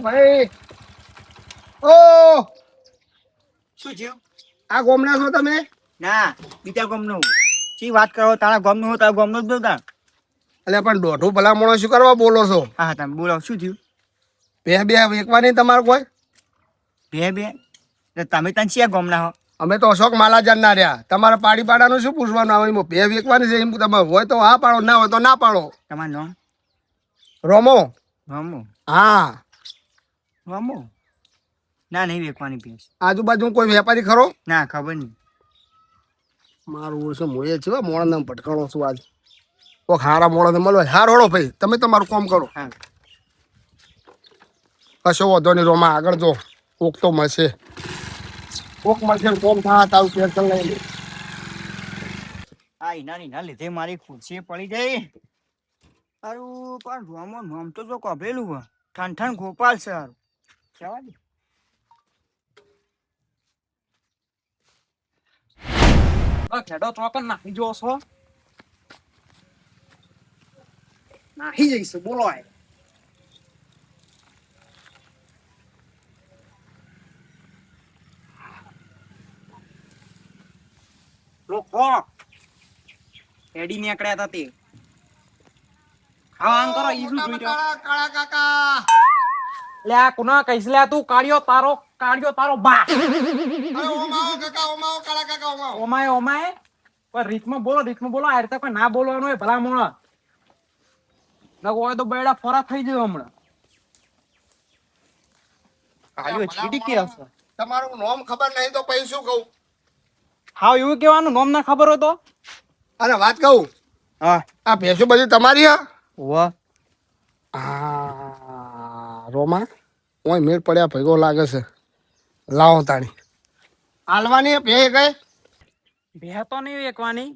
ભાઈ. ઓ શું થયું? આ ગોમના છો તમે? ના, બીજા ગામનો. શી વાત કરો? તારા ગામનો હો, તારા ગામનો જ બોલતા. એટલે પણ દોઢું ભલામણો શું કરવા બોલો છો? હા, તમે બોલો, શું થયું? બે વેકવાની તમારે કોઈ? બે તમે તને શિયા ગામના હો? અમે તો અશોક માલાજાન ના રહ્યા. તમારે પાડી પાડાનું શું પૂછવાનું આવે? બે વેકવાની છે એમ તમે હોય તો હા પાડો, ના હોય તો ના પાડો. તમારું નામ? રોમો. રામુ. હા. રામુ? ના, નહીં વેકવાની ભેંસ. આજુબાજુ કોઈ વેપારી ખરો? ના, ખબર નહીં. મારું ઓળશું મોએ છે મોડા ભટકાણો છું આજ. કોક હારા મોડા મળો હાર હોડો ભાઈ, તમે તમારું કામ કરો. હા. કશો વધો નહીં રોમા, આગળ જો કોક તો મળશે. કોક મળશે કોમ થા તારું ટેન્શન લઈ. આ એના લીધે મારી ખુરશી પડી ગઈ. સારું પણ રામો નામ તો જો કભેલું હોય. ઠંઠણ ગોપાલ છે સારું. કહેવા દે. ખેડો ચોકન નાખી જો છો નાખી જઈશું બોલો લોકો એડી નીકળ્યા હતા તે ખાવા કરો ઈ શું જોઈ રહ્યો કાળા કાકા. લે આ કુના કઈસ લે તું કાળિયો તારો બા અરે ઓમાઓ કાકા, ઓમાઓ કાળા કાકા, ઓમાઓ. ઓમાય કોઈ રીતમાં બોલો આ રીતે કોઈ ના બોલવાનું હોય ભલા મોણા નકો હોય તો બેડા ફોરા થઈ જાય હમણાં કાળિયો છીડી કે હશે તમારું નામ ખબર નહીં તો પછી શું કહું? હાવ એવું કેવાનું નામ ના ખબર હોય તો અને વાત કહું, હા. આ ભેંસો બધી તમારી હા? વાહ. હા રોમા, ઓય મેળ પડ્યા ભેગો લાગે છે. લાવો તાણી હાલવાની ભે ગઈ. બે તો નહીં વેકવાની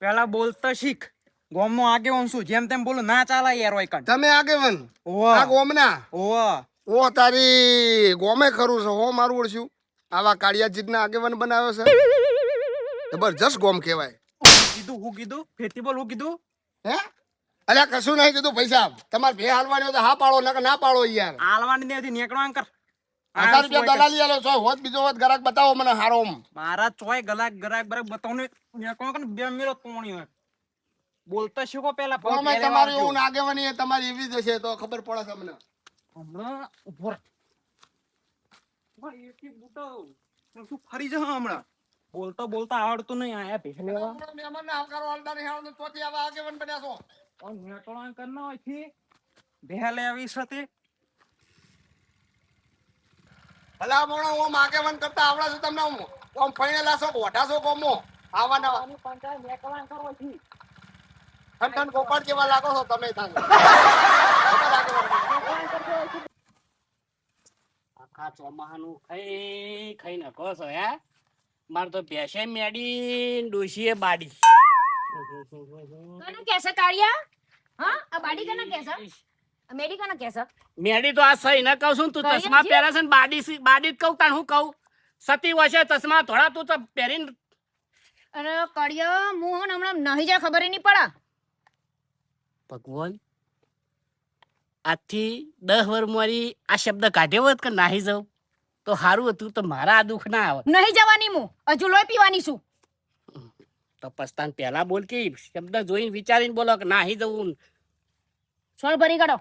પેલા બોલતા શીખ ગોમનો આગેવાન શું જેમ તેમ બોલો ના ચાલે યાર હોય કણ તમે આગેવન ઓવા આ ગોમના? ઓવા ઓ તારી ગોમે ખરું છે હો. મારું ઓળશું આવા કાળિયા જીતના આગેવાન બનાવ્યો છે. જબરજસ્ત ગોમ કહેવાય. હું કીધું ફેરથી બોલ હું કીધું હે અલ્યા કશું નહીં કીધું. પૈસા તમારે ભે હાલવાની હોય તો હા પાડો, નકર ના પાડો યાર. આલવાની નથી નીકળવા કર 1000 રૂપિયા દલાલી આલો છો. હોત બીજો હોત ગરાક બતાવો મને હારો. મારા ચોય ગરાક બતાવને નીકળવા કર બે મિનિટ તોણી હોય બોલતા શીખો પેલા ગોમે તમારી એવું આગેવાની તમારી એવી જ હશે તો ખબર પડે તમને. હમણાં ઉભો શું ફરી જા હમણાં બોલતા આવડતું નહીં આયા ભેખ લેવા મહેમાનને આવકારો આલતા નહીં આવડતું તોથી આવા આગેવાન બન્યા છો. નીકળવા કરના હોય થી ભેહ લેવી સાથે ભલા મોણો હું આગેવાન કરતા આવડે છે તમને. હું કોમ ફઈને છો ગોઠા છો કોમો આવા નવા નીકળવા કરો થી ઠંઠન ગોપાળ કેવા લાગો છો તમે તાને. આખા ચોમાહાનું ખાઈ નાખો છો હે મારે તો ભેંસે મેડી ડોશીએ બાડી કને કેસે કાળિયા હા આ બાડી કને કેસે મેડી કને કેસે મેડી તો આ સહી ન કહું છું તું ચશ્મા પહેરે છે ને બાડી જ કહું તાણ હું કહું સતી વશે ચશ્મા થોડા તું તો પહેરીને અરે કાળિયા હું હમણાં નહીં જા ખબર નહીં પડા ભગવાન આજથી 10 વર્ષ મારી આ શબ્દ કાઢ્યો હોત કે નાહી જાઉં તો સારું હતું તો મારા આ દુઃખ ના આવે. નહીં જવાની હું હજુ લોહી પીવાની છું તો પસ્તાન પહેલા બોલ કે શબ્દ જોઈને વિચારીને બોલો કે નાહી જવું. સોળ ભરી કાઢો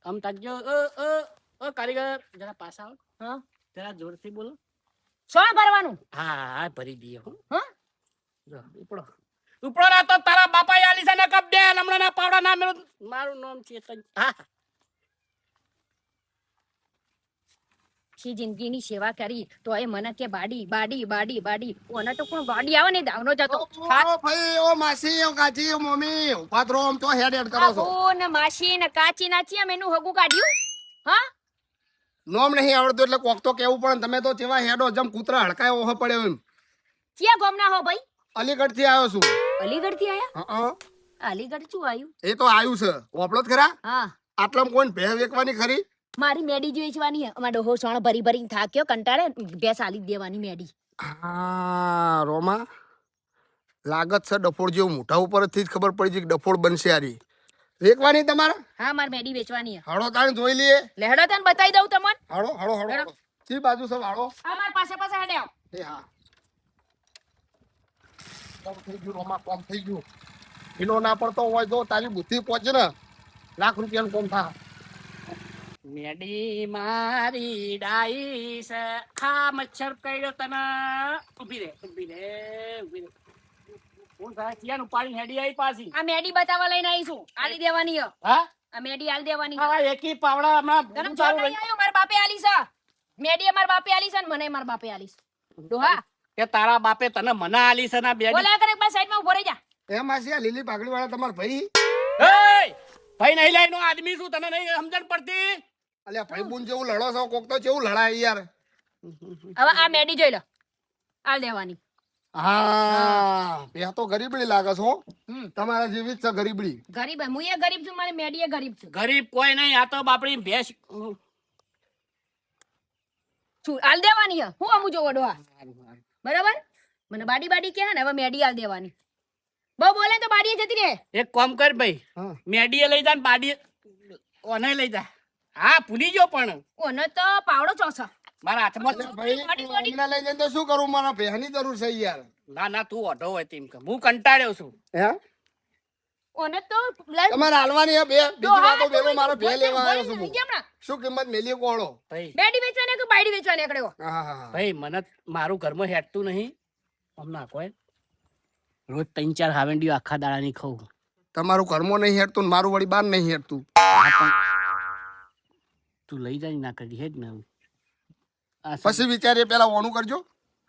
આમ તાજો ઓ કારીગર જરા પાછા આવો. હા જરા જોરથી બોલો. સોળ ભરવાનું હા ભરી દઈએ હો. હા જો ઉપડો ના તો તારા બાપા આલી છે ને કપ દે હમણાં ના પાવડા ના મેળો. મારું નામ છે હા છી જિંદગીની સેવા કરી તો એ મને કે બાડી ઓને તો કોણ બાડી આવે ને દાવનો જતો ઓ ભાઈ ઓ માસી ઓ કાચી ઓ મમ્મી પાત્રો આમ તો હેડ કરો છો. ઓ ને માસી ને કાચી નાચી અમે એનું હગું કાઢ્યું હા નોમ નહીં આવડતું એટલે કોક તો કેવું પણ તમે તો જેવા હેડો જમ કૂતરા હડકાયો ઓહો પડ્યો એમ. ક્યાં ગામના હો ભાઈ? અલીગઢ થી આવ્યો છું. અલીગઢ થી આયા? હા અલીગઢ શું આવ્યું? એ તો આવ્યું છે ઓપડો જ ખરા. હા આટલામાં કોઈ ભે વેકવાની ખરી? મારી મેડી વેચવાની હે અમાર ડોહો સોણ ભરી થાક્યો કંટાળે ભેંસ આલી દેવાની મેડી. હા રોમા લાગત છે ડફોડ જેવું મોઢા ઉપરથી જ ખબર પડી છે કે ડફોડ બનશે આરી. વેકવાની તમારે હા મારે મેડી વેચવાની છે. હાડો તાણ જોઈ લઈએ. લેહડો તને બતાવી દઉં તમને. હાડો હાડો હાડો હાડો. જી બાજુ સબ હાડો. આ મારા પાસે પાસે હેડે આવ. એ હા કોમ થઈ ગયું રોમા, કોમ થઈ ગયું. ઢીલો ના પડતો હોય જો તારી બુદ્ધિ પહોંચે ને ₹1,00,000 કોમ થા. મેડી મારી ડાઈ છે ખા મચ્છર કઈડો તને ઊભી રે હું તારા ચિયાનું પાણી હેડી આવી પાછી આ મેડી બતાવવા લઈને આવીશું. આલી દેવાની છે. હા આ મેડી આલી દેવાની છે. હા એકી પાવડા હમણાં તને બહુ ફોન સારું નહીં આવ્યો? મારા બાપે આલી છે. મેડી મારા બાપે આલી છે ને મને મારા બાપે આલી છે. ડોહા કે તારા બાપે તને મના આલી છે ના બેડી બોલ્યા કરે બસ સાઈડમાં ઉભો રહી જા. એ માસી આ લીલી પાઘડી વાળા તમારા ભાઈ? એય! ભાઈ નહીં લાઈનો આદમી છું તને નહીં સમજણ પડતી અલ્યા ભાઈ બુન જેવું લડો છો, કોક તો જેવું લડાય યાર. હવે આ મેડી જોઈ લો. આલ દેવાની. હા એ તો ગરીબડી લાગે છો. તમારા જેવી જ છે ગરીબડી. ગરીબ હું એ ગરીબ છું, મારી મેડી એ ગરીબ છું. ગરીબ કોઈ નહીં આ તો બાપડી ભેંસ શું આલ દેવાની છે? હું અમુ જોવો ડોહા. બરાબર મને બાડી બાડી કે ને હવે મેડી આલ દેવાની. બહુ બોલે તો બાડીએ જતી રહે. એક કામ કર ભાઈ હા. મેડીએ લઈ જા ને બાડી ઓને લઈ જા હા ભૂલી ગયો પણ ઓને તો પાવડો ચોસો. મારા હાથમાં અલ્યા ભાઈ હમણાં લઈ જઈને તો શું કરું? મારા ભેહની જરૂર છે યાર. ના ના તું ઓઢો હોય તેમ કે હું કંટાળ્યો છું હે ઓને તો લઈ તમારે હાલવાની હે બે? બીજી વાતો બેલો મારો ભે લેવા આવ્યો છું નહીં હું. હમણાં. શું કિંમત મેલી કોળો? ભાઈ બેડી વેચવાની કે બાયડી વેચવાની એકડ્યો. હા હા હા. ભાઈ મને મારું ઘરમાં હેઠતું નહીં હમણાં કોઈ રોજ 3-4 હાવેંડીઓ આખા દાડાની ખાઉં તમારું કર્મો નહીં હેડતું ને મારું વળી બાર નહીં હેડતું. તું લઈ જાય ના કરી હેડ ને પછી વિચારીએ પેલા ઓનું કરજો.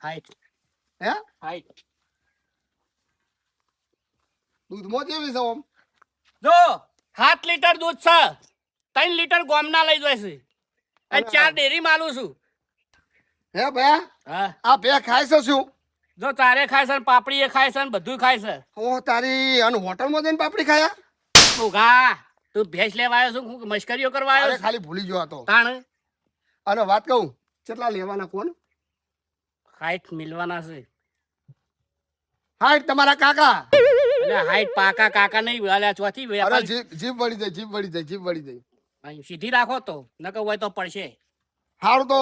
હાઈટ હે હાઈટ દૂધમાં કેવી છે ઓમ? જો 7 લીટર દૂધ છે 3 લીટર ગોમના લઈ જાય છે અને 4 ડેરી માલું છું હે ભયા હા આ ભે ખાય છે શું? જો તારે ખાય છે ને પાપડી એ ખાય છે ને બધું ખાય છે ઓ તારી અને હોટલમાં જઈને પાપડી ખાયા? ઉગા તું ભેંસ લેવા આવ્યો છું હું મશ્કરીઓ કરવા અરે આવ્યો છું ખાલી ભૂલી ગયો હતો. તાણ અને વાત કહું કેટલા લેવાના કોણ? હાઈટ મિલવાના છે હાઈટ તમારા કાકા. એટલે હાઈટ પાકા કાકા નહીં અલ્યા ચોથી અરે વેપારી જીભ વળી જાય, જીભ વળી જાય, જીભ વળી જાય. અહીં સીધી રાખો તો નકર હોય તો પડશે હારું તો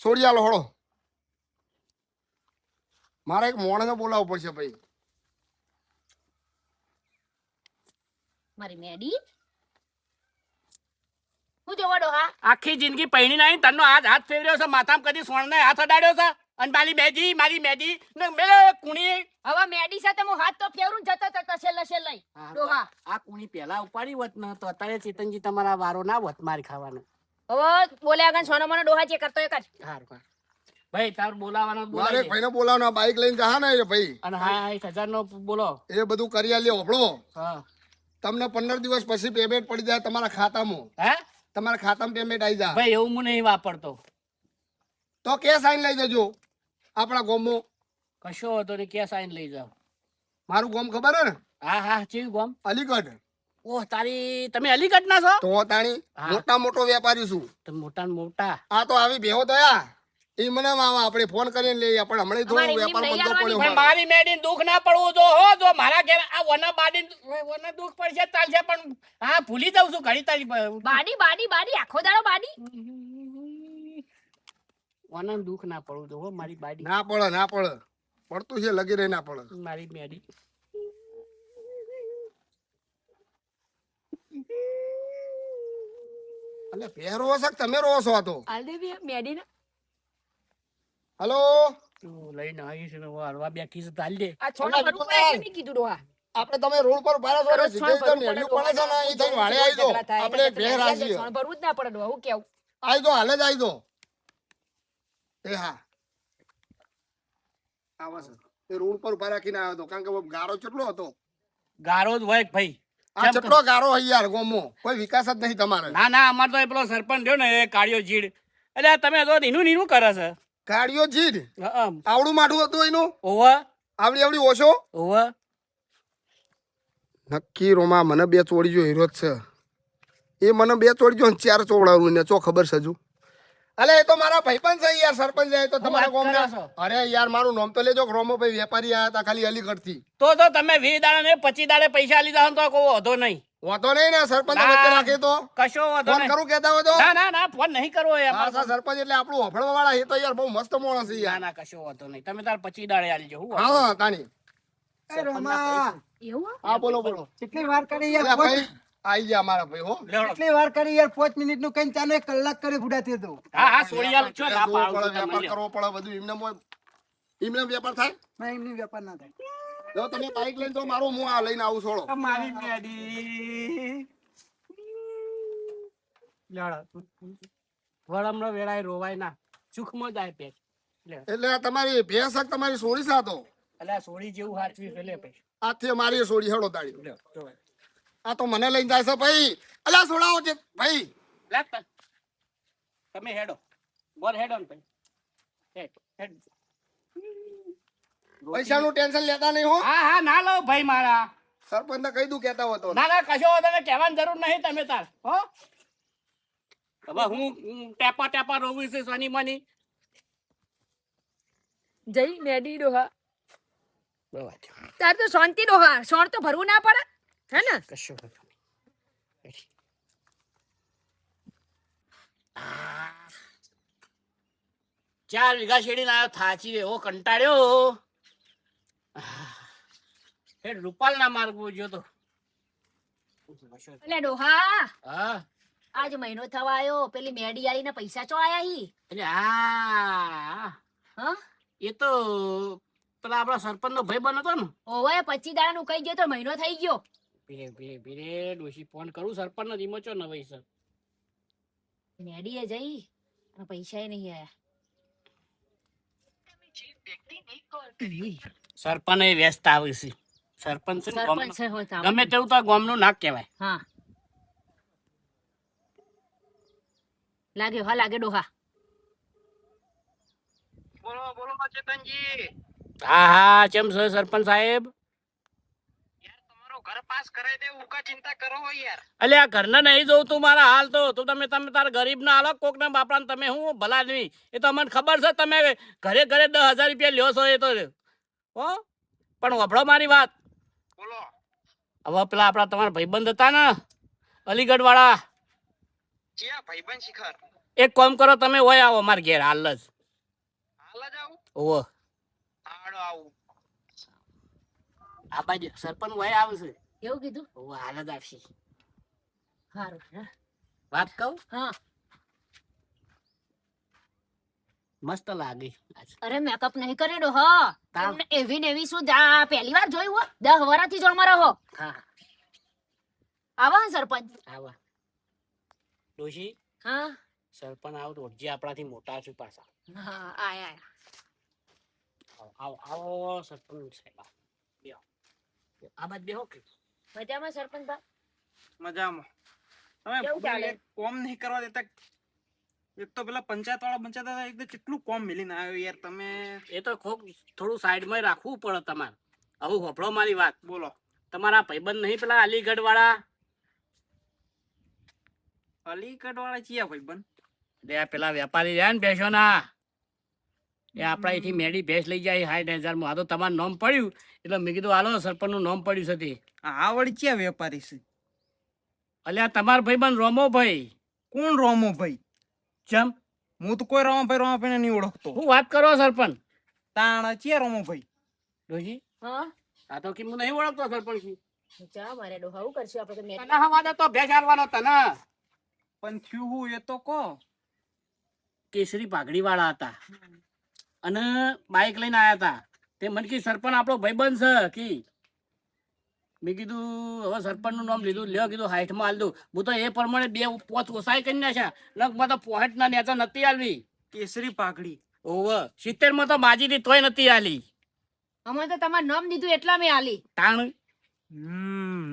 સોડિયાલો હળો. મારે એક મોણને બોલાવવું પડશે ભાઈ. મારી મેડી હું જોવો ડોહા. આખી જિંદગી પૈણી નહીં તનનો હાથ ફેરવ્યો છે માથામાં કદી સોણને હાથ અડાડ્યો છે અને મારી મેજી ને મેલે કુણી હવે મેડી સાથે હું હાથ તો ફેરું જતો જતો છેલ્લે છેલ્લે ડોહા. આ કુણી પહેલા ઉપાડી હોત ને તો અત્યારે ચેતનજી તમારા વારો ના હોત મારી ખાવાનો હવે બોલ્યા આગળ સોનો મને ડોહા જે કરતો એ કર. હારું ભાઈ તાર બોલાવાનો મારે બોલાય એક ભાઈને બોલાવવાનો બાઈક લઈને જા ને એ ભાઈ. અને હા 1000 નો બોલો એ બધું કરી આલ્યો હોભળો. હા તમને 15 દિવસ પછી પેમેન્ટ પડી જાય તમારા ખાતામાં. હે તમારા ખાતામાં પેમેન્ટ આવી જાય ભાઈ એવું હું નહીં વાપરતો તો કેસ આઈને લઈ જજો આપણા ગોમમાં. કશો હતો ને ક્યાં સાઈન લઈ જાવ મારું ગોમ ખબર હે ને? હા હા ચીવ ગોમ અલીગઢ. ઓહ તારી તમે અલીગઢ ના છો તો તાણી હા. મોટા મોટો વેપારી છું. તો મોટા ને મોટા આ તો આવી બેહો દયા એ મને આપણે ફોન કરીને લઈએ પણ હમણાં થોડું અમારે વેપાર એમની બંધો લઈ પડ્યો પણ મારી મેડીને દુઃખ ના પડવું જો હો જો મારા ઘેર આ વના બાડીને વના દુઃખ પડશે ચાલશે પણ હા ભૂલી જાઉં છું ઘડી તારી બાડી બાડી બાડી આખો દાડો બાડી. વના દુઃખ ના પડવું જો હો મારી બાડી ના પડે ના પડે પડતું છે લગી રહી ના પડે. મારી મેડી એટલે પહેરો હશે કે તમે રહો છો આ તો? આલ દે બે મેડી ને. હલો તું લઈને આવીશ ને હરવા બેઠી છે ચાલ દે આ છોડો ભરવું પડે એમ નહીં કીધું ડોહા. આપણે તમે રોડ પર ઉભા છો ને સીધે સીધા નેડિયું પડે છે ને એ થઈને વાળે આવી દો. આપણે એક ભેર રાખીએ. છોડ ભરવું જ ના પડે ડોહા. હું કેવું આવી દો હાલે જ આવી દો. એ હા આવા છે એ રોડ પર ઉભા રાખીને આવ્યો હતો કારણ કે ગારો કેટલો હતો. ગારો જ હોય કે ભાઈ આ કેટલો ગારો હોય યાર ગોમો કોઈ વિકાસ જ નહીં તમારે. ના ના અમાર તો એ પેલો સરપંચ રહ્યો ને એ કાળિયો જીડ એટલે તમે તો નીનું કરે છે ગાડીઓ જીડ હા આવડું માઠું હતું એનું ઓવા આવડી આવડી ઓછો. ઓવા નક્કી રોમા મને 2 ચોડીજો હીરો જ છે. એ મને 2 ચોડીજો ને 4 ચોવડાવું ને ચો ખબર છે હજુ. અલે એ તો મારા ભાઈબંધ છે યાર સરપંચ જાય તો તમારા ગામના. કરો છો? અરે યાર મારું નામ તો લેજો રોમો ભાઈ વેપારી આયા હતા ખાલી અલીગઢ થી. તો તમે 20 દાડા ને 25 દાડે પૈસા લીધા હોય તો કોઈ વાંધો નહીં વાંધો નહીં ને સરપંચ ના. વચ્ચે રાખીએ તો કશો વાંધો ફોન નહીં. કરું કહેતા હોય તો ના ના ના ફોન નહીં કરવો હા યાર. સર, સરપંચ એટલે આપણું હોફળવા વાળા એ તો યાર બહુ મસ્ત માણસ છે ના યાર. ના કશો વાંધો નહીં. તમે તાર 25 દાડે આલી જો. હું વાંધો હા તાની એ રોમા, એવું હા બોલો બોલો કેટલી વાર કરી યાર, અલ્યા ભાઈ આઈ ગયા અમારા ભાઈ હો. નહીં. લેવડો. કેટલી વાર કરી યાર, 5 મિનિટ નું કઈ ચાલો 1 કલાક કરી ફુડાતી તો હા હા સોડિયાલ છો ના જોવું પાડું પડે, છું વેપાર તમને. કરવો પડે બધું એમને વેપાર થાય. ના એમની વેપાર ના થાય. જો તમે બાઈક લઈને તો મારું હું આ લઈને આવું છોડો. મારી મેડી વળમણો વેળાએ રોવાય ના. સુખમાં જાય પેટ. લે. એટલે આ તમારી ભેંસ હક તમારી સોળી સાતો અલ્યા સોડી જેવું હાચવી છે લે ભાઈ. આથી મારી સોળી હેડો તાળી. લે, જો. આ તો મને લઈને જાય છે ભાઈ. અલ્યા સોડાવો છે ભાઈ. લે ત. તમે હેડો. બોલ હેડો ને ભાઈ. હેડ હેડ. પૈસાનું ટેન્શન લેતા નહીં હો. હા હા ના લો ભાઈ મારા. સરપંચ ને કહી દઉં કેતા હોય તો. ના ના કશો વાંધો નહીં. કહેવાની જરૂર નહીં તમે તાર. હો હવે હું ટેપા ટેપા રોવું છે સોની મની. જઈ મેડી ડોહા બરાબર. તાર તો શાંતિ ડોહા સોણ તો ભરવું ના પડે હે ને કશો વાંધો નહીં. ચાર વીઘા શેડી લાયો થાચી એવો કંટાળ્યો. એ રૂપાલ ના માર્ગો ગયો તો. એટલે ડોહા હા આજ મહિનો થવા આવ્યો પેલી મેડી આલીને પૈસા ચો આયા હી એટલે હા હા એ તો પેલા આપડા સરપંચ નો ભાઈ બન હતો ને. ઓવે 25 દાડાનું કહી ગયો તો મહિનો થઈ ગયો ભીરે ભીરે ભીરે ડોશી ફોન કરું સરપંચ નો ધીમો છો નવાઈ સર. મેડીએ જઈ અને પૈસા નહીં આયા સરપંચ એ વ્યસ્ત આવે છે. સરપંચ છે ને સરપંચ ગામનો. છે હોતા ગમે તેવું તો ગામનું નાક કહેવાય. હા લાગ્યો હા લાગે ડોહા બોલો બોલો ચેતનજી, હા હા ચેમ છે સરપંચ સાહેબ. યાર તમારો ઘર પાસ કરાઈ દે, ઉકા ચિંતા કરો યાર. અલ્યા આ ઘરના નહીં જોઉં તું મારા હાલ તો તમે તારા ગરીબ ના હાલો કોક ના બાપડા તમે હું ભલા નહીં. એ તો અમને ખબર છે તમે ઘરે ઘરે 10,000 રૂપિયા લ્યો છો એ તો. હો પણ વભળો મારી વાત. બોલો. હવે પેલા આપડા તમારા ભાઈબંધ હતા ને અલીગઢ વાળા, ક્યાં ભાઈબંધ શિખર? એક કામ કરો તમે હોય આવો મારા ઘેર હાલ જ. હાલ જ આવું? ઓવો હાડો આવું. આ બાજુ સરપંચ હોય આવશે. એવું કીધું ઓવો હાલ જ આવશે. સારું હે વાત કહું હા મસ્ત લાગી આજ. અરે મેકઅપ નહીં કરે ડોહા તાવ. એમને એવી ને એવી શું જા પહેલી વાર જોયું હો 10 વર્ષથી જો અમારા હો હા આવા હે સરપંચ આવા ડોશી હા સરપંચ આવો તો જે આપણાથી મોટા છે પાછા. હા આયા આવો આવો આવો સરપંચ સાહેબ બેહો. આ બાદ બેહો કે મજામાં સરપંચ બા મજામાં. તમે કેવું ચાલે? કોમ નહીં કરવા દેતા. એક તો પેલા પંચાયત વાળા એકદમ કેટલું કોમ મિલીને આવ્યો યાર તમે. એ તો ખૂબ થોડું સાઈડમાં રાખવું પડે તમારે. હવે હોભળો મારી વાત. બોલો. તમારા ભાઈબંધ નહીં પેલા અલીગઢ વાળા અલીગઢ વાળા ચિયા ભાઈબંધ? આ પેલા વેપારી રહ્યા ને ભેંસો ના એ આપડા અહીંથી મેડી ભેંસ લઈ જાય 60,000 માં. આ તો તમારું નામ પડ્યું એટલે મેં કીધું હાલો સરપંચ નું નામ પડ્યું છે તે. આ વળી ચિયા વેપારી છે? અલ્યા તમાર ભાઈબંધ રોમો ભાઈ. કોણ રોમો ભાઈ? ચમ હું તો કોઈ રોમાભાઈ ને નહીં ઓળખતો. હું વાત કરો સરપંચ તાણ ચિયા રોમો ભાઈ? ડોશી હા આ તો કે હું નહીં ઓળખતો સરપંચ કી. ચા મારે ડોહા હું કરશું આપણે તો મેં તને હવા દે તો ભેંસ હાલવાનો તને. પણ થયું હું એ તો કહો. કેસરી પાઘડી વાળા હતા અને બાઇક લઈને આયા હતા. તે મને કી સરપંચ આપણો ભાઈબંધ છે કી. મેં કીધું હવે સરપંચ નું નામ લીધું લ્યો કીધું 60 માં હાલ દઉં. હું તો એ પ્રમાણે 2 પોચ ઓસાઈ કરી નાખ્યા. લગભગ તો 65 ના નેચા નથી આલવી. કેસરી પાઘડી. ઓવ 70 માં તો બાજી થી તોય નથી આલી. અમે તો તમારું નામ દીધું એટલા મેં આલી તાણ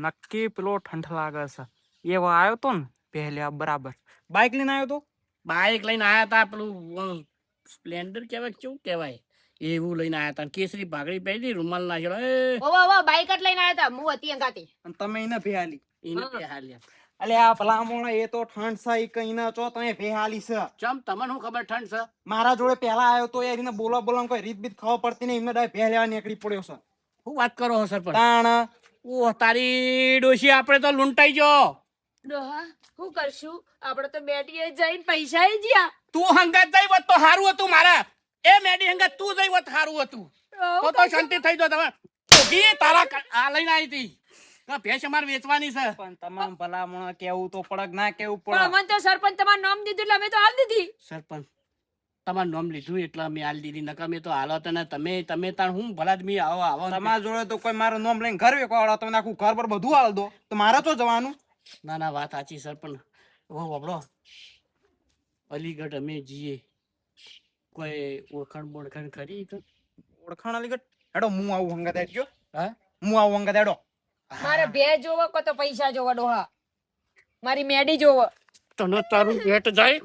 નક્કી પેલો ઠંઠ લાગે છે. એવો આવ્યો તો ને પહેલા બરાબર બાઇક લઈને આવ્યો તો. બાઇક લઈને આયા હતા પેલું સ્પ્લેન્ડર કહેવાય કે કેવું કહેવાય એવું લઈને આયા હતા. કેસરી પાઘડી પહેરી રૂમાલ નાખેલો ઓવા ઓવા બાઈક જ લઈને આવ્યા હતા હું હતી અંગાતી અને તમે એને ભેહાલી. એને હા. બેહાલ્યા. અલે આ ભલામણ એ તો ઠંડ છે ઈ કઈ ના ચો તમે ભેહાલી છે. ચમ તમને શું ખબર ઠંડ છે? મારા જોડે પહેલા આવ્યો તો યાર એને બોલા કોઈ રીત બીત ખબર પડતી નહીં. એમને ડાય ભેહ લેવા નીકળી પડ્યો છે. શું વાત કરો છો સરપંચ? તાણ ઓહ તારી ડોશી આપણે તો લૂંટાઈ ગયો. ડોહા શું કરશું આપણે તો મેડીએ જઈને પૈસા જ્યા તું હંગાત જઈ વત તો સારું હતું મારા. એ મેડી હંગાત તું જઈ વત સારું હતું. તો શાંતિ થઈ જો તમે. ઓગી તારા આ લઈને આવી હતી. ભેંસ અમારે વેચવાની છે. પણ તમામ ભલામણ કેવું તો પડક ના કેવું પણ પડે. અમને તો સરપંચ તમારું નામ દીધું એટલે અમે તો હાલ દીધી સરપંચ તમારું નામ લીધું એટલે અમે હાલ દીધી નકર અમે તો હાલત ને તમે તાણ હું ભલા આદમી આવો તમારા જોડે તો કોઈ મારું નામ લઈને ઘર વેકવાડો તમે આખું ઘર પર બધું હાલ દો તો મારે તો જવાનું. ના વાત સાચી સરપંચ. ઓ બાબડો અલીગઢ અમે જઈએ કોઈ ઓળખાણ બોળખાણ ખરી તો ઓળખાણ અલીગઢ હેડો હું આવું હંગાત હેડજો. હા હું આવું હંગાત હેડો. મારે બે જોવો કો તો પૈસા જોવો ડોહા મારી મેડી જોવો તને તારું ભેટ જાય.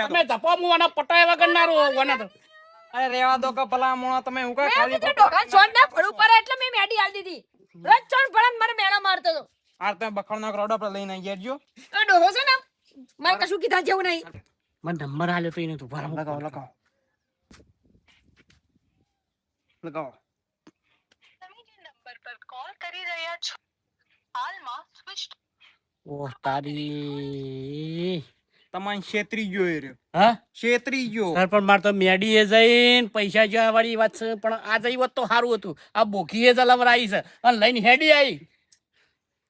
તમે ધપો મુવાના પટાય વગર ના રહો વના તો. અરે રેવા દો કે ભલામણ તમે હું કા ખાલી ડોહા છોડ ના પડું પર એટલે મેં મેડી હાલ દીધી રોજ છોડ પડે મારે મેળા મારતો તો આ તમે બખડનો રોડ પર લઈને આવી જજો. આ ડોહો છે ને મારે કશું કીધા જેવું નહીં મને નંબર આલ્યો તો એને તું ભરા લગાવો લગાવો લગાવો. ઓહ તારી તમારે છેતરી ગયો એ રહ્યો. હા છેતરી ગયો. સરપંચ માર તો મેડી એ જઈને પૈસા જવા વાળી વાત છે પણ આ જઈ વાત તો સારું હતું. આ બોખી એ જલાવર આવી છે અને લઈને હેડી આવી.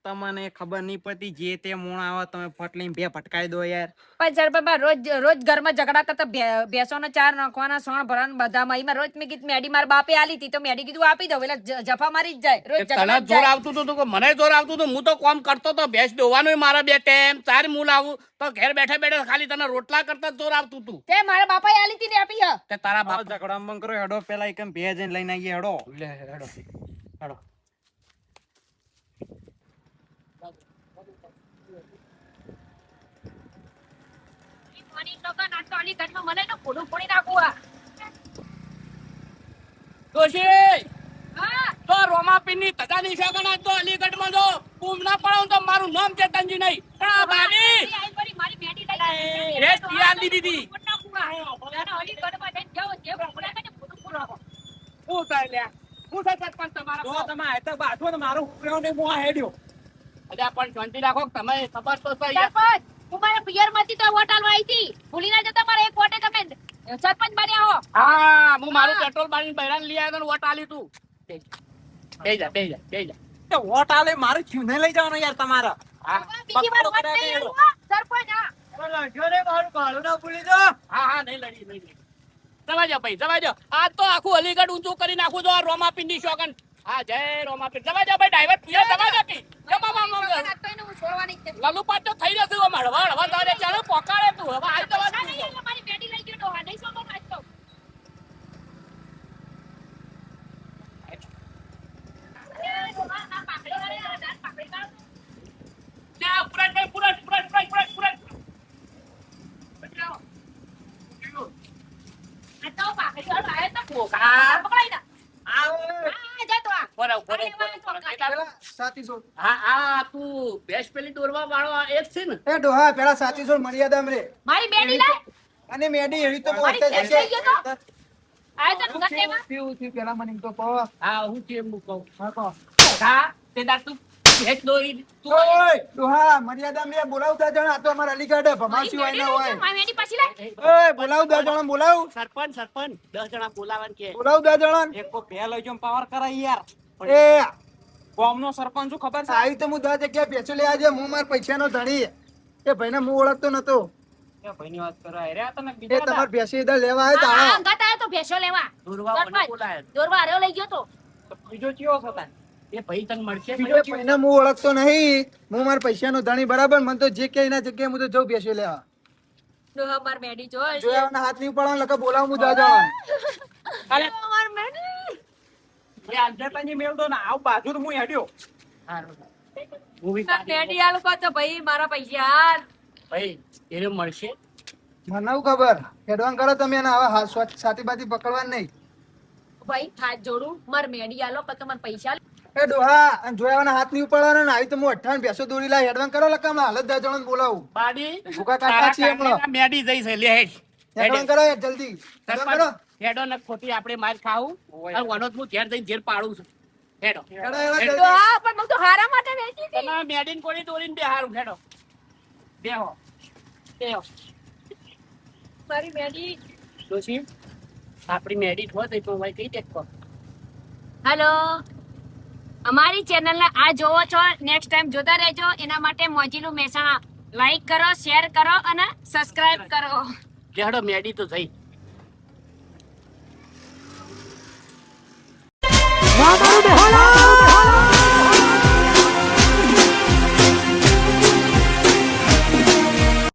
તમને ખબર નહીં પડતી જે તે મોણ આવે તમે ફટ લઈને બે ફટકાઈ દો યાર. પણ સરપંચ રોજ રોજ ઘરમાં ઝઘડા કરતા ભેંસોનો ચાર નાખવાના સોણ ભરાના બધામાં એમાં રોજ મેં કીધું મેડી મારા બાપે આલી હતી તો મેડી કીધું આપી દો એટલે જફા મારી જ જાય રોજ તને ઝઘડા જ જોર જાય. આવતું હતું કે મને જોર આવતું હતું. હું તો કામ કરતો તો ભેંસ દોવાનું મારા બે ટાઈમ ચાર મૂલ આવું તો ઘેર બેઠા બેઠા ખાલી તને રોટલા કરતા જ જોર આવતું હતું. તે મારા બાપાએ આલી હતી ને આપી હ તે તારા બાપ બાપ ઝઘડા બંધ કરો હેડો પેલા એકમ બે જઈને લઈને આવીએ હેડો. લે હેડો હેડો. મને તો ખોડું ફોડી નાખું આ. ડોશી હા તો રોમાપીરની તજાની શેગણા તો અલીગઢમાં જો બૂમ ના પડાવું તો મારું નામ ચેતનજી નહીં. પણ આ બાની મારી મેડી લઈ રે તિયાર લીધી હતી. હું થાય લ્યા હું થાય સરપંચ તો તમારા તમે આયતા બાઠો ને મારું ઉપરેઓ ને હું આ હેડ્યો. અલ્યા પણ શાંતિ રાખો તમે ખબર તો સહી. સરપંચ હું મારા પિયરમાંથી તો વોટ આલવા આવી હતી ભૂલી ના જતા મારા એક વોટે તમે સરપંચ બન્યા હો. હા હું મારું પેટ્રોલ બાળી બૈરાન લઈ આવ્યો ને વોટ આલી તું. બેહી જા બેહી જા બેહી જા. તે વોટ આલે મારે છીને લઈ જવાનો યાર તમારા. હા બીજી વાર વોટ નહીં આલું હો, સરપંચ હા. હા નહીં લડી નહીં લડી. જવા જાઓ ભાઈ જવા જાઓ. આ તો આખું અલીગઢ ઊંચું કરી નાખું તો આ રોમાપિંડી શોગન. હા જય રોમાપિંડ. જવા જાઓ ભાઈ ડ્રાઈવર પિયા જવા જાઓ કી. જમા આ તો એને હું છોડવાની જ છે. લલુપાટ તો થઈ જશે હવે હળવા હળવા તારે ચાલો પોકાડે તું હવે આજ તો વાત ના, નહીં, એટલે મારી બેટી લઈ ગયો ડોહા, નહીં છોડવાનો આજ તો. એ ડોહા, ના પાકડી વાળે, ના પાકડી વાળે. ત્યાં પુરાટ ભાઈ પુરાટ. આ તો પાકડી વાળો આયો તો. હા. પકડાઈ ના. આ હા, જા તો આ. બરાબર હા હા તું બેસ પેલી દોરવા વાળો એ જ છે ને. એ ડોહા પેલા સાચી સોળ મર્યાદા રે મારી બેટી લાય. અને મેડી એવી તો મારી બોલતે બેટી લઈ ગયો તો. આયો તો નગર લેવા. પેલા મને તો કહો હા હું કેમ કહું હા તે દાર તું ભેટ દોરી તું ઓય ડોહા મર્યાદા રે બોલાવ 10 જણા આ તો અમાર અલીગઢ ભમાસી હોય મારી ને બેટી લઈ હોય ગયો, મારી બેટી પાછી લાય. ઓય બોલાવ 10 જણા બોલાવ સરપંચ 10 જણા બોલાવવાનું કે બોલાવ 10 જણા એક કો ભે લઈ જો પાવર કરાય યાર. એ ગામનો સરપંચ શું ખબર છે? આવી તો હું 10 જગ્યાએ પેસો લઈ આજે હું માર પૈસાનો ધણી એ ભાઈને હું ઓળખતો નતો એ ભાઈની વાત કરો અરે આ તને એ બીજા તમાર પેસે ઇધર લેવા આવ્યા હા, તા અંગાત આયો તો ભેંસો લેવા. દોરવા મને સરપંચ. બોલાય દોરવા હાર્યો લઈ ગયો તો. બીજો ચિયો હતા એ ભાઈ તને મળશે એ ભાઈને હું ઓળખતો નહીં હું માર પૈસાનો ધણી બરાબર મને તો જે કે એના જગ્યાએ હું તો જઉં પેસો લેવા ડોહા, મારી બેટી જોઈ. જોયાના હાથ નહીં ઉપાડવાનો લખા બોલાવ હું 10 જણા અરે મારી બેટી. એ અંજતાની મેળ દો ને આવ બાજુ તો હું હેડ્યો. મૂવી ના, બેટી આલું કહો તો ભાઈ મારા પૈસા હાલ. ભાઈ એને મળશે મને હું ખબર હેડવાન કરો તમે એને હવે સાથી બાથી પકડવા નહીં ભાઈ હાથ જોડું માર મેડી આલો કહો તો મને પૈસા આલ. એ ડોહા અને જોયાના હાથ નહીં ઉપાડવાનો ને આવી તો હું 58 પેસો દોરી લાય હેડવાન કરો લખા હમણાં હાલત 10 જણાને બોલાવું બાડી ભૂકા કાઢતા છીએ હમણાં. મેડી જઈ છે લે હેડ હેડવાન કરો યાર, જલ્દી હેડવાન કરો હેડો ને ખોટી આપણે માર ખાવું અને વનો હું ઘેર જઈને ઘેર પાડું છું હેડો ડોહા પણ હું તો હારા માટે વેચી હતી. તમે મેડીન કોની દોરીને બેહારું હેડો બેહો બેહો મારી મેડી. ડોશી આપણી મેડી હોત તો ભાઈ કઈ દેખો હેલો, અમારી ચેનલને આ જોવો છો, નેક્સ્ટ ટાઈમ જોતા રહેજો. એના માટે મોજીલું મહેસાણા લાઈક કરો, શેર કરો અને સબસ્ક્રાઇબ કરો. હેડો મેડી તો થઈ મારું બેહોલા